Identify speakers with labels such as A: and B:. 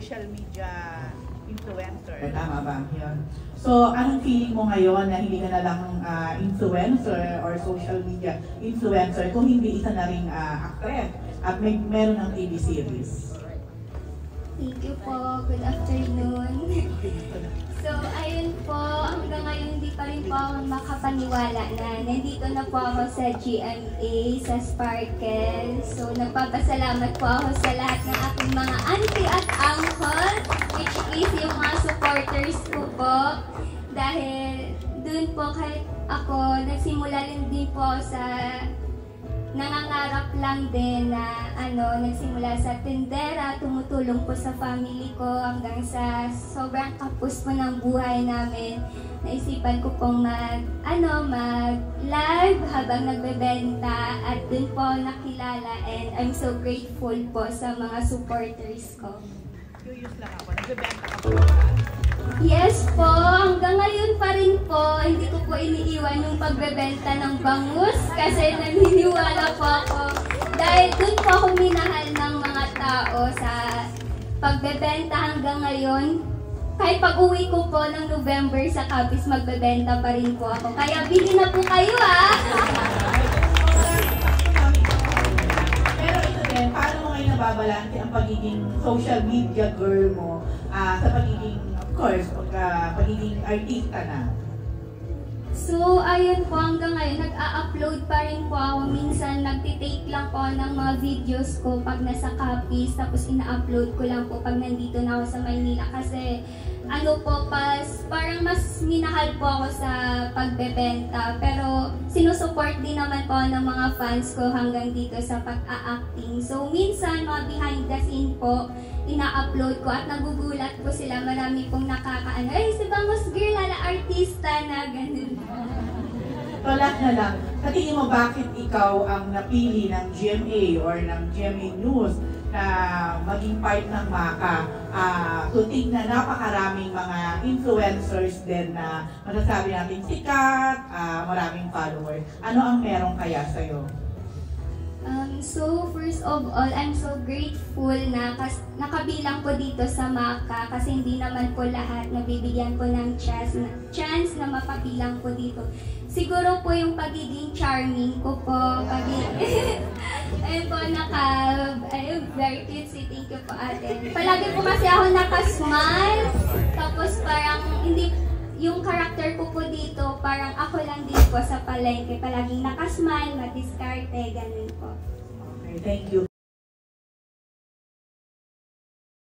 A: social media influencer.
B: Tama ba yun? So, anong feeling mo ngayon na hindi ka na lang influencer or social media influencer kung hindi isa na ring actress at meron ng TV series?
C: Thank you po. Good afternoon. So, ayun po, hanggang ngayon hindi pa rin po ako makapaniwala na nandito na po ako sa GMA, sa Sparkle. So, nagpapasalamat po ako sa lahat ng aking mga auntie at uncle, which is yung mga supporters ko po. Dahil dun po kahit ako, nagsimula din po ako sa nangangarap lang din na nagsimula sa tindera, tumutulong po sa family ko hanggang sa sobrang kapos po ng buhay namin. Naisipan ko pong mag-live habang nagbebenta at dun po nakilala, and I'm so grateful po sa mga supporters ko.
A: Curious lang ako, nagbebenta ka po?
C: Yes po, hanggang ngayon pa rin po, hindi ko po iniiwan yung pagbebenta ng bangus kasi naniniwala po ako. Dahil dun po ako minahal ng mga tao sa pagbebenta hanggang ngayon. Kahit pag uwi ko po ng November sa Capiz, magbebenta pa rin po ako. Kaya bili na po kayo
B: Pero ito din, paano mo ngayon nababalanse ang pagiging social media girl mo sa pagiging, of course, pagiging artista na?
C: So, ayun po, hanggang ngayon, nag-a-upload pa rin po ako. Minsan, nagtitake lang po ng mga videos ko pag nasa Capiz, tapos ina-upload ko lang po pag nandito na ako sa Maynila. Kasi, parang mas minahal po ako sa pagbebenta. Pero, sinusuport din naman po ng mga fans ko hanggang dito sa pag-a-acting. So, minsan, mga behind the scene po, ina-upload ko at nagugulat po sila. Marami pong ay, si Bangus Girl, artista na, ganun.
B: So, lahat na lang, sa tingin mo bakit ikaw ang napili ng GMA or ng GMA News na maging part ng MACA? Tuting na napakaraming mga influencers din na masasabi natin sikat, maraming followers. Ano ang meron kaya sa'yo?
C: So, first of all, I'm so grateful na nakabilang po dito sa MACA kasi hindi naman po lahat nabibigyan po ng chance na mapabilang po dito. Siguro po yung pagiging charming ko po, ayun po, very cute, thank you po ate. Palagi po kasi ako nakasmile, tapos parang yung karakter ko po dito, parang ako lang din po sa palengke, palaging nakasmile, madiskarte, ganun po.
B: Okay, thank you.